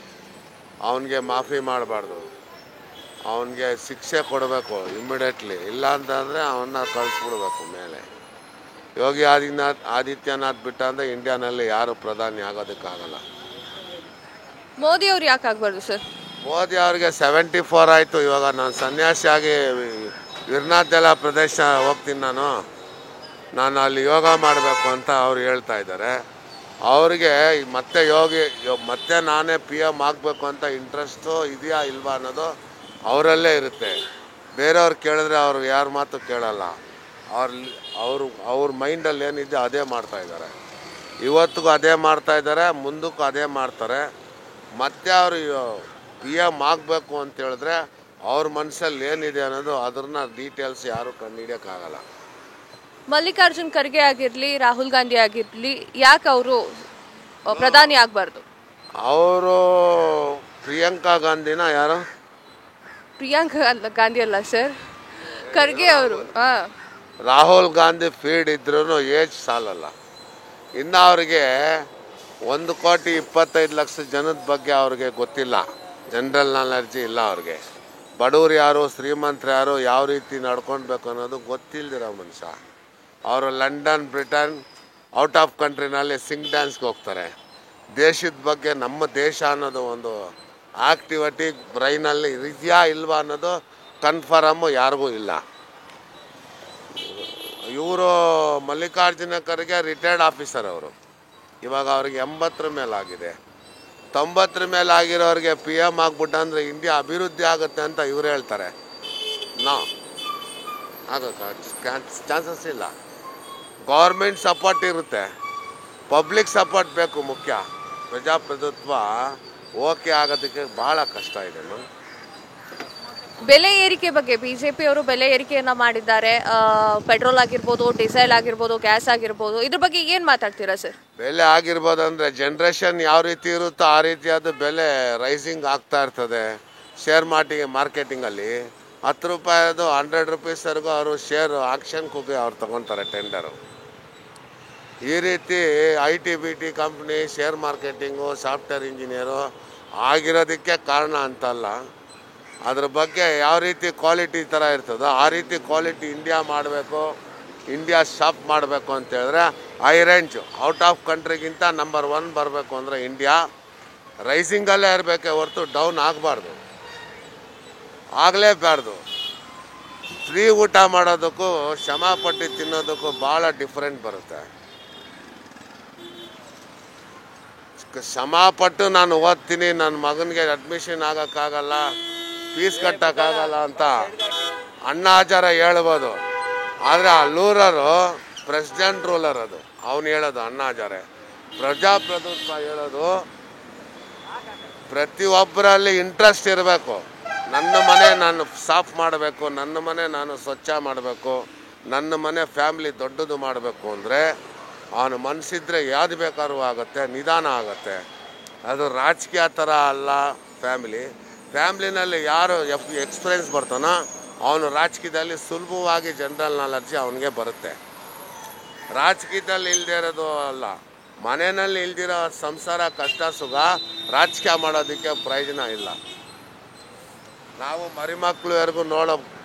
ಅವನಿಗೆ ಮಾಫಿ ಮಾಡಬಾರ್ದು, ಅವನಿಗೆ ಶಿಕ್ಷೆ ಕೊಡಬೇಕು ಇಮ್ಮಿಡಿಯೇಟ್ಲಿ. ಇಲ್ಲ ಅಂತಂದರೆ ಅವನ್ನ ಕಳಿಸ್ಬಿಡ್ಬೇಕು ಮೇಲೆ. ಯೋಗಿ ಆದಿತ್ಯನಾಥ್ ಬಿಟ್ಟ ಅಂದರೆ ಇಂಡಿಯಾನಲ್ಲಿ ಯಾರು ಪ್ರಧಾನಿ ಆಗೋದಕ್ಕಾಗಲ್ಲ. ಮೋದಿ ಅವ್ರು ಯಾಕೆ ಆಗ್ಬಾರ್ದು ಸರ್? ಮೋದಿ ಅವ್ರಿಗೆ 74 ಆಯಿತು. ಇವಾಗ ನಾನು ಸನ್ಯಾಸಿಯಾಗಿ ವಿರ್ನಾಥೆಲ್ಲ ಪ್ರದೇಶ ಹೋಗ್ತೀನಿ, ನಾನು ಅಲ್ಲಿ ಯೋಗ ಮಾಡಬೇಕು ಅಂತ ಅವ್ರು ಹೇಳ್ತಾ ಇದ್ದಾರೆ. ಅವ್ರಿಗೆ ಮತ್ತೆ ನಾನೇ PM ಆಗಬೇಕು ಅಂತ ಇಂಟ್ರೆಸ್ಟು ಇದೆಯಾ ಇಲ್ವಾ ಅನ್ನೋದು ಅವರಲ್ಲೇ ಇರುತ್ತೆ. ಬೇರೆಯವ್ರು ಕೇಳಿದ್ರೆ ಅವ್ರು ಯಾರ ಮಾತು ಕೇಳಲ್ಲ. ಅವ್ರ ಮೈಂಡಲ್ಲಿ ಏನಿದೆ ಅದೇ ಮಾಡ್ತಾಯಿದ್ದಾರೆ. ಇವತ್ತಿಗೂ ಅದೇ ಮಾಡ್ತಾಯಿದ್ದಾರೆ, ಮುಂದಕ್ಕೂ ಅದೇ ಮಾಡ್ತಾರೆ. ಮತ್ತೆ ಅವರು PM ಆಗಬೇಕು ಅಂತ ಹೇಳಿದ್ರೆ ಅವ್ರ ಮನಸ್ಸಲ್ಲಿ ಏನಿದೆ ಅನ್ನೋದು ಅದನ್ನ ಡೀಟೇಲ್ಸ್ ಯಾರು ಕಂಡುಹಿಡಿಯೋಕ್ಕಾಗಲ್ಲ. ಮಲ್ಲಿಕಾರ್ಜುನ್ ಖರ್ಗೆ ಆಗಿರಲಿ, ರಾಹುಲ್ ಗಾಂಧಿ ಆಗಿರಲಿ, ಯಾಕೆ ಅವರು ಪ್ರಧಾನಿ ಆಗಬಾರ್ದು? ಅವರು ಪ್ರಿಯಾಂಕಾ ಗಾಂಧಿನ ಯಾರು? ಪ್ರಿಯಾಂಕಾ ಗಾಂಧಿ ಅಲ್ಲ ಸರ್, ಖರ್ಗೆ ಅವರು. ರಾಹುಲ್ ಗಾಂಧಿ ಫೀಡ್ ಇದ್ರೂ ಏಜ್ ಸಾಲಲ್ಲ. ಇನ್ನು ಅವ್ರಿಗೆ 1,25,00,000 ಜನದ ಬಗ್ಗೆ ಅವ್ರಿಗೆ ಗೊತ್ತಿಲ್ಲ, ಜನರಲ್ ನಾಲೆಡ್ಜಿ ಇಲ್ಲ ಅವ್ರಿಗೆ. ಬಡವ್ರು ಯಾರು, ಶ್ರೀಮಂತರು ಯಾರು, ಯಾವ ರೀತಿ ನಡ್ಕೊಳ್ಬೇಕು ಅನ್ನೋದು ಗೊತ್ತಿಲ್ದಿರೋ ಮನುಷ್ಯ. ಅವರು ಲಂಡನ್, ಬ್ರಿಟನ್, ಔಟ್ ಆಫ್ ಕಂಟ್ರಿನಲ್ಲಿ ಸಿಂಗ್ ಡ್ಯಾನ್ಸ್ಗೆ ಹೋಗ್ತಾರೆ. ದೇಶದ ಬಗ್ಗೆ, ನಮ್ಮ ದೇಶ ಅನ್ನೋದು ಒಂದು ಆಕ್ಟಿವಿಟಿ ಬ್ರೈನಲ್ಲಿ ಇದೆಯಾ ಇಲ್ವಾ ಅನ್ನೋದು ಕನ್ಫರ್ಮ್ ಯಾರಿಗೂ ಇಲ್ಲ. ಇವರು ಮಲ್ಲಿಕಾರ್ಜುನ ಖರ್ಗೆ ರಿಟೈರ್ಡ್ ಆಫೀಸರ್. ಅವರು ಇವಾಗ ಅವ್ರಿಗೆ 80 ಮೇಲಾಗಿದೆ. 90 ಮೇಲೆ ಆಗಿರೋರಿಗೆ PM ಆಗ್ಬಿಟ್ಟ ಅಂದರೆ ಇಂಡಿಯಾ ಅಭಿವೃದ್ಧಿ ಆಗುತ್ತೆ ಅಂತ ಇವ್ರು ಹೇಳ್ತಾರೆ. ಚಾನ್ಸಸ್ ಇಲ್ಲ. ಗೌರ್ಮೆಂಟ್ ಸಪೋರ್ಟ್ ಇರುತ್ತೆ, ಪಬ್ಲಿಕ್ ಸಪೋರ್ಟ್ ಬೇಕು ಮುಖ್ಯ. ಪ್ರಜಾಪ್ರಭುತ್ವ ಓಕೆ ಆಗೋದಕ್ಕೆ ಭಾಳ ಕಷ್ಟ ಇದೆ. ಬೆಲೆ ಏರಿಕೆ ಬಗ್ಗೆ ಬಿಜೆಪಿ ಅವರು ಬೆಲೆ ಏರಿಕೆಯನ್ನ ಮಾಡಿದ್ದಾರೆ. ಪೆಟ್ರೋಲ್ ಆಗಿರ್ಬೋದು, ಡೀಸೆಲ್ ಆಗಿರ್ಬೋದು, ಗ್ಯಾಸ್ ಆಗಿರ್ಬೋದು, ಇದ್ರ ಬಗ್ಗೆ ಏನು ಮಾತಾಡ್ತೀರಾ ಸರ್? ಬೆಲೆ ಆಗಿರ್ಬೋದು ಅಂದರೆ ಜನ್ರೇಷನ್ ಯಾವ ರೀತಿ ಇರುತ್ತೋ ಆ ರೀತಿಯಾದ ಬೆಲೆ ರೈಸಿಂಗ್ ಆಗ್ತಾ ಇರ್ತದೆ. ಶೇರ್ ಮಾರ್ಕೆಟಿಂಗಲ್ಲಿ 10 ರೂಪಾಯಿದು 100 ರೂಪೀಸ್ವರೆಗೂ ಅವರು ಶೇರ್ ಆಕ್ಷನ್ಗೆ ಹೋಗಿ ಅವ್ರು ತೊಗೊತಾರೆ ಟೆಂಡರು. ಈ ರೀತಿ IT-BT company, share marketing, software engineer ಆಗಿರೋದಕ್ಕೆ ಕಾರಣ ಅಂತಲ್ಲ. ಅದ್ರ ಬಗ್ಗೆ ಯಾವ ರೀತಿ ಕ್ವಾಲಿಟಿ ಥರ ಇರ್ತದೋ ಆ ರೀತಿ ಕ್ವಾಲಿಟಿ ಇಂಡಿಯಾ ಮಾಡಬೇಕು, ಇಂಡಿಯಾ ಶಾಪ್ ಮಾಡಬೇಕು ಅಂತ ಹೇಳಿದ್ರೆ ಹೈ ರೇಂಜ್ ಔಟ್ ಆಫ್ ಕಂಟ್ರಿಗಿಂತ ನಂಬರ್ 1 ಬರಬೇಕು ಅಂದರೆ ಇಂಡಿಯಾ ರೈಸಿಂಗಲ್ಲೇ ಇರಬೇಕೆ ಹೊರತು ಡೌನ್ ಆಗಬಾರ್ದು, ಆಗಲೇಬಾರ್ದು. ಫ್ರೀ ಊಟ ಮಾಡೋದಕ್ಕೂ ಶ್ರಮ ಪಟ್ಟು ತಿನ್ನೋದಕ್ಕೂ ಭಾಳ ಡಿಫ್ರೆಂಟ್ ಬರುತ್ತೆ. ಶ್ರಮ ಪಟ್ಟು ನಾನು ಓದ್ತೀನಿ, ನನ್ನ ಮಗನಿಗೆ ಅಡ್ಮಿಷನ್ ಆಗೋಕ್ಕಾಗಲ್ಲ, ಫೀಸ್ ಕಟ್ಟೋಕ್ಕಾಗಲ್ಲ ಅಂತ ಅಣ್ಣಾ ಹಜಾರೆ ಹೇಳ್ಬೋದು. ಆದರೆ ಆ ಪ್ರೆಸಿಡೆಂಟ್ ರೂಲರ್ ಅದು ಅವನು ಹೇಳೋದು ಅಣ್ಣಾ ಹಜಾರೆ. ಪ್ರಜಾಪ್ರಭುತ್ವ ಹೇಳೋದು ಪ್ರತಿಯೊಬ್ಬರಲ್ಲಿ ಇಂಟ್ರೆಸ್ಟ್ ಇರಬೇಕು. ನನ್ನ ಮನೆ ನಾನು ಸಾಫ್ ಮಾಡಬೇಕು, ನನ್ನ ಮನೆ ನಾನು ಸ್ವಚ್ಛ ಮಾಡಬೇಕು, ನನ್ನ ಮನೆ ಫ್ಯಾಮಿಲಿ ದೊಡ್ಡದು ಮಾಡಬೇಕು ಅಂದರೆ ಅವನು ಮನಸ್ಸಿದ್ರೆ ಯಾವ್ದು ಬೇಕಾದ್ರೂ ಆಗುತ್ತೆ, ನಿಧಾನ ಆಗುತ್ತೆ. ಅದು ರಾಜಕೀಯ ಥರ ಅಲ್ಲ ಫ್ಯಾಮಿಲಿ. ಫ್ಯಾಮ್ಲಿನಲ್ಲಿ ಯಾರು ಎಕ್ಸ್ಪೀರಿಯನ್ಸ್ ಬರ್ತಾನೋ ಅವನು ರಾಜಕೀಯದಲ್ಲಿ ಸುಲಭವಾಗಿ ಜನರಲ್ ನಾಲೆಡ್ಜ್ ಅವನಿಗೆ ಬರುತ್ತೆ. ರಾಜಕೀಯದಲ್ಲಿ ಇಲ್ಲದೆ ಇರೋದು ಅಲ್ಲ, ಮನೆಯಲ್ಲಿ ಇಲ್ದಿರೋ ಸಂಸಾರ ಕಷ್ಟ ಸುಖ ರಾಜಕೀಯ ಮಾಡೋದಕ್ಕೆ ಪ್ರಯೋಜನ ಇಲ್ಲ. ನಾವು ಮರಿಮಕ್ಳುವರೆಗೂ ನೋಡೋ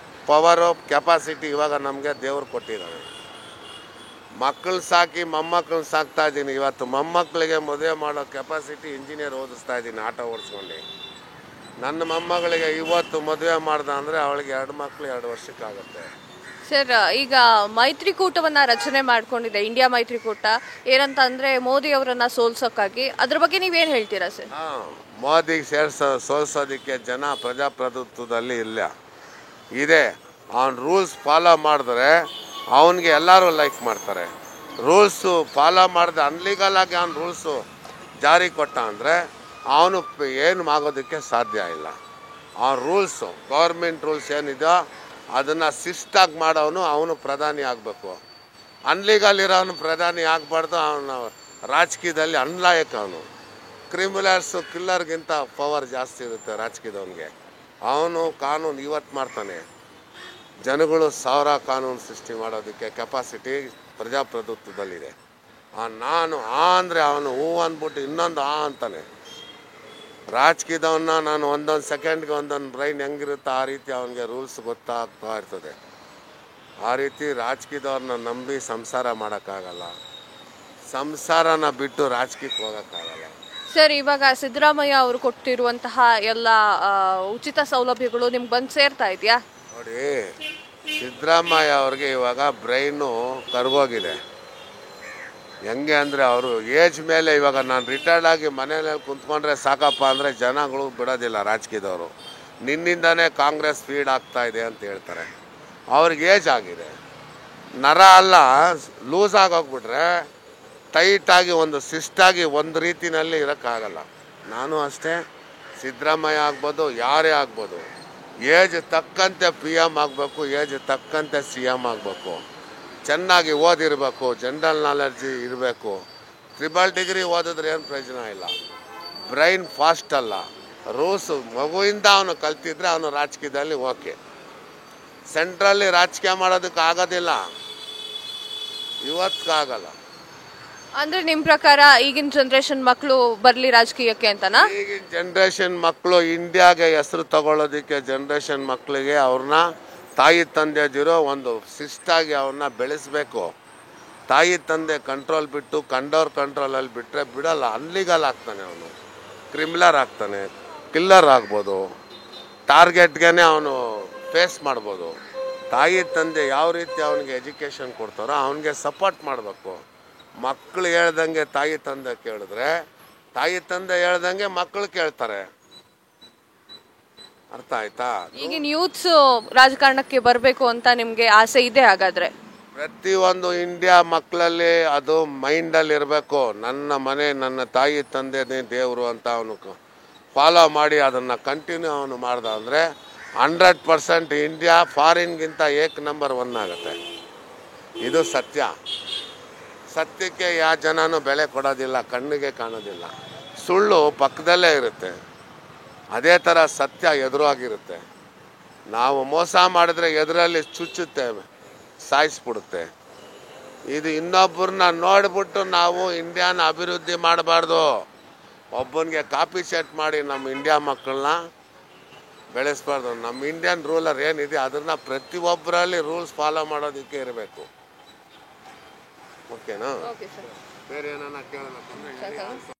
ಪವರು ಕೆಪಾಸಿಟಿ ಇವಾಗ ನಮಗೆ ದೇವ್ರು ಕೊಟ್ಟಿದ್ದಾನೆ. ಮಕ್ಕಳು ಸಾಕಿ ಮೊಮ್ಮಕ್ಕಳನ್ನ ಸಾಕ್ತಾ ಇದ್ದೀನಿ. ಇವತ್ತು ಮೊಮ್ಮಕ್ಕಳಿಗೆ ಮದುವೆ ಮಾಡೋ ಕೆಪಾಸಿಟಿ ಇಂಜಿನಿಯರ್ ಓದಿಸ್ತಾ ಇದ್ದೀನಿ ಆಟೋ ಓಡಿಸ್ಕೊಂಡು. ನನ್ನ ಮೊಮ್ಮಗಳಿಗೆ ಇವತ್ತು ಮದುವೆ ಮಾಡ್ದ ಅಂದರೆ ಅವಳಿಗೆ 2 ಮಕ್ಕಳು 2 ವರ್ಷಕ್ಕಾಗುತ್ತೆ. ಸರ್, ಈಗ ಮೈತ್ರಿಕೂಟವನ್ನ ರಚನೆ ಮಾಡ್ಕೊಂಡಿದೆ ಇಂಡಿಯಾ ಮೈತ್ರಿಕೂಟ, ಏನಂತ ಅಂದ್ರೆ ಮೋದಿ ಅವರನ್ನ ಸೋಲ್ಸೋಕ್ಕಾಗಿ. ಅದ್ರ ಬಗ್ಗೆ ನೀವೇನು ಹೇಳ್ತೀರಾ ಸರ್? ಮೋದಿಗೆ ಸೋಲ್ಸೋದಕ್ಕೆ ಜನ ಪ್ರಜಾಪ್ರಭುತ್ವದಲ್ಲಿ ಇಲ್ಲ ಇದೆ. ಅವ್ನು ರೂಲ್ಸ್ ಫಾಲೋ ಮಾಡಿದ್ರೆ ಅವನಿಗೆ ಎಲ್ಲರೂ ಲೈಕ್ ಮಾಡ್ತಾರೆ. ರೂಲ್ಸು ಫಾಲೋ ಮಾಡಿದ್ರೆ ಅನ್ಲೀಗಲ್ ಆಗಿ ಅವ್ನು ರೂಲ್ಸು ಜಾರಿ ಕೊಟ್ಟ ಅಂದರೆ ಅವನು ಏನು ಆಗೋದಕ್ಕೆ ಸಾಧ್ಯ ಇಲ್ಲ. ಆ ರೂಲ್ಸು ಗೌರ್ಮೆಂಟ್ ರೂಲ್ಸ್ ಏನಿದೆಯೋ ಅದನ್ನು ಶಿಸ್ತಾಗಿ ಮಾಡೋನು ಅವನು ಪ್ರಧಾನಿ ಆಗಬೇಕು. ಅನ್ಲೀಗಲ್ ಇರೋನು ಪ್ರಧಾನಿ ಆಗಬಾರ್ದು. ಅವನು ರಾಜಕೀಯದಲ್ಲಿ ಅನ್ಲಾಯಕ. ಅವನು ಕ್ರಿಮಿನಲ್ಸು ಕಿಲ್ಲರ್ಗಿಂತ ಪವರ್ ಜಾಸ್ತಿ ಇರುತ್ತೆ ರಾಜಕೀಯದವನಿಗೆ. ಅವನು ಕಾನೂನು ಇವತ್ತು ಮಾಡ್ತಾನೆ. ಜನಗಳು 1000 ಕಾನೂನು ಸೃಷ್ಟಿ ಮಾಡೋದಕ್ಕೆ ಕೆಪಾಸಿಟಿ ಪ್ರಜಾಪ್ರಭುತ್ವದಲ್ಲಿದೆ. ನಾನು ಅಂದರೆ ಅವನು ಹೂ ಅಂದ್ಬಿಟ್ಟು ಇನ್ನೊಂದು ಅಂತಾನೆ. ರಾಜಕೀಯದವನ್ನ ನಾನು ಒಂದೊಂದು ಸೆಕೆಂಡ್ಗೆ ಒಂದೊಂದು ಬ್ರೈನ್ ಹೆಂಗಿರುತ್ತೆ ಆ ರೀತಿ ಅವನಿಗೆ ರೂಲ್ಸ್ ಗೊತ್ತಾಗ್ತಾ ಇರ್ತದೆ. ಆ ರೀತಿ ರಾಜಕೀಯದವ್ರನ್ನ ನಂಬಿ ಸಂಸಾರ ಮಾಡೋಕ್ಕಾಗಲ್ಲ. ಸಂಸಾರನ ಬಿಟ್ಟು ರಾಜಕೀಯಕ್ಕೆ ಹೋಗೋಕ್ಕಾಗಲ್ಲ. ಸರ್, ಇವಾಗ ಸಿದ್ದರಾಮಯ್ಯ ಅವರು ಕೊಟ್ಟಿರುವಂತಹ ಎಲ್ಲ ಉಚಿತ ಸೌಲಭ್ಯಗಳು ನಿಮ್ಗೆ ಬಂದು ಸೇರ್ತಾ ಇದೆಯಾ? ನೋಡಿ, ಸಿದ್ದರಾಮಯ್ಯ ಅವ್ರಿಗೆ ಇವಾಗ ಬ್ರೈನು ಕರ್ಗೋಗಿದೆ. ಹೆಂಗೆ ಅಂದರೆ ಅವರು ಏಜ್ ಮೇಲೆ ಇವಾಗ ನಾನು ರಿಟೈರ್ಡ್ ಆಗಿ ಮನೇಲಿ ಕುಂತ್ಕೊಂಡ್ರೆ ಸಾಕಪ್ಪ ಅಂದರೆ ಜನಗಳು ಬಿಡೋದಿಲ್ಲ ರಾಜಕೀಯದವರು. ನಿನ್ನಿಂದನೇ ಕಾಂಗ್ರೆಸ್ ಫೀಡ್ ಆಗ್ತಾ ಇದೆ ಅಂತ ಹೇಳ್ತಾರೆ. ಅವ್ರಿಗೆ ಏಜ್ ಆಗಿದೆ, ನರ ಅಲ್ಲ ಲೂಸ್ ಆಗೋಗ್ಬಿಟ್ರೆ ಟೈಟಾಗಿ ಒಂದು ಶಿಸ್ಟಾಗಿ ಒಂದು ರೀತಿಯಲ್ಲಿ ಇರೋಕ್ಕಾಗಲ್ಲ. ನಾನು ಅಷ್ಟೇ, ಸಿದ್ದರಾಮಯ್ಯ ಆಗ್ಬೋದು, ಯಾರೇ ಆಗ್ಬೋದು, ಏಜ್ ತಕ್ಕಂತೆ PM ಆಗಬೇಕು, ಏಜ್ ತಕ್ಕಂತೆ CM ಆಗಬೇಕು. ಚೆನ್ನಾಗಿ ಓದಿರಬೇಕು, ಜನರಲ್ ನಾಲೆಡ್ಜ್ ಇರಬೇಕು. 3 ಡಿಗ್ರಿ ಓದಿದ್ರೆ ಏನು ಪ್ರಯೋಜನ ಇಲ್ಲ. ಬ್ರೈನ್ ಫಾಸ್ಟ್ ಅಲ್ಲ, ರೂಲ್ಸು ಮಗುವಿಂದ ಅವನು ಕಲ್ತಿದ್ರೆ ಅವನು ರಾಜಕೀಯದಲ್ಲಿ ಓಕೆ. ಸೆಂಟ್ರಲ್ಲಿ ರಾಜಕೀಯ ಮಾಡೋದಕ್ಕೆ ಆಗೋದಿಲ್ಲ, ಇವತ್ತಿಗಾಗಲ್ಲ. ಅಂದ್ರೆ ನಿಮ್ಮ ಪ್ರಕಾರ ಈಗಿನ ಜನರೇಷನ್ ಮಕ್ಕಳು ಬರಲಿ ರಾಜಕೀಯಕ್ಕೆ ಅಂತನಾ? ಈಗಿನ ಜನ್ರೇಷನ್ ಮಕ್ಕಳು ಇಂಡಿಯಾಗೆ ಹೆಸರು ತಗೊಳ್ಳೋದಕ್ಕೆ ಜನ್ರೇಷನ್ ಮಕ್ಕಳಿಗೆ ಅವ್ರನ್ನ ತಾಯಿ ತಂದೆದಿರೋ ಒಂದು ಶಿಸ್ತಾಗಿ ಅವ್ರನ್ನ ಬೆಳೆಸಬೇಕು. ತಾಯಿ ತಂದೆ ಕಂಟ್ರೋಲ್ ಬಿಟ್ಟು ಕಂಡೋರ್ ಕಂಟ್ರೋಲಲ್ಲಿ ಬಿಟ್ಟರೆ ಬಿಡಲ್ಲ. ಅನ್ಲೀಗಲ್ ಆಗ್ತಾನೆ, ಅವನು ಕ್ರಿಮಿನಲ್ ಆಗ್ತಾನೆ, ಕಿಲ್ಲರ್ ಆಗ್ಬೋದು, ಟಾರ್ಗೆಟ್ಗೆ ಅವನು ಫೇಸ್ ಮಾಡ್ಬೋದು. ತಾಯಿ ತಂದೆ ಯಾವ ರೀತಿ ಅವನಿಗೆ ಎಜುಕೇಷನ್ ಕೊಡ್ತಾರೋ ಅವನಿಗೆ ಸಪೋರ್ಟ್ ಮಾಡಬೇಕು. ಮಕ್ಕಳು ಹೇಳ್ದಂಗೆ ತಾಯಿ ತಂದೆ ಕೇಳಿದ್ರೆ ತಾಯಿ ತಂದೆ ಹೇಳ್ದಂಗೆ ಮಕ್ಕಳು ಕೇಳ್ತಾರೆ. ಅರ್ಥ ಆಯ್ತಾ? ಈಗಿನ ಯೂತ್ಸ್ ರಾಜಕಾರಣಕ್ಕೆ ಬರಬೇಕು ಅಂತ ನಿಮ್ಗೆ ಆಸೆ ಇದೆ ಹಾಗಾದ್ರೆ? ಪ್ರತಿಯೊಂದು ಇಂಡಿಯಾ ಮಕ್ಕಳಲ್ಲಿ ಅದು ಮೈಂಡಲ್ಲಿ ಇರಬೇಕು. ನನ್ನ ಮನೆ ನನ್ನ ತಾಯಿ ತಂದೆನೇ ದೇವರು ಅಂತ ಅವನು ಫಾಲೋ ಮಾಡಿ ಅದನ್ನು ಕಂಟಿನ್ಯೂ ಅವನು ಮಾಡ್ದ ಅಂದರೆ 100% ಇಂಡಿಯಾ ಫಾರಿನ್ಗಿಂತ ನಂಬರ್ 1 ಆಗುತ್ತೆ. ಇದು ಸತ್ಯ. ಸತ್ಯಕ್ಕೆ ಯಾವ ಜನನೂ ಬೆಲೆ ಕೊಡೋದಿಲ್ಲ, ಕಣ್ಣಿಗೆ ಕಾಣೋದಿಲ್ಲ. ಸುಳ್ಳು ಪಕ್ಕದಲ್ಲೇ ಇರುತ್ತೆ, ಅದೇ ಥರ ಸತ್ಯ ಎದುರಾಗಿರುತ್ತೆ. ನಾವು ಮೋಸ ಮಾಡಿದ್ರೆ ಎದುರಲ್ಲಿ ಚುಚ್ಚುತ್ತೆ, ಸಾಯಿಸ್ಬಿಡುತ್ತೆ. ಇದು ಇನ್ನೊಬ್ಬರನ್ನ ನೋಡಿಬಿಟ್ಟು ನಾವು ಇಂಡಿಯಾನ ಅಭಿವೃದ್ಧಿ ಮಾಡಬಾರ್ದು. ಒಬ್ಬನಿಗೆ ಕಾಪಿ ಸೆಟ್ ಮಾಡಿ ನಮ್ಮ ಇಂಡಿಯಾ ಮಕ್ಕಳನ್ನ ಬೆಳೆಸಬಾರ್ದು. ನಮ್ಮ ಇಂಡಿಯನ್ ರೂಲರ್ ಏನಿದೆ ಅದನ್ನು ಪ್ರತಿಯೊಬ್ಬರಲ್ಲಿ ರೂಲ್ಸ್ ಫಾಲೋ ಮಾಡೋದಕ್ಕೆ ಇರಬೇಕು. ಓಕೆನಾ? ಬೇರೆ ಏನಾನ ಕೇಳೋಣ?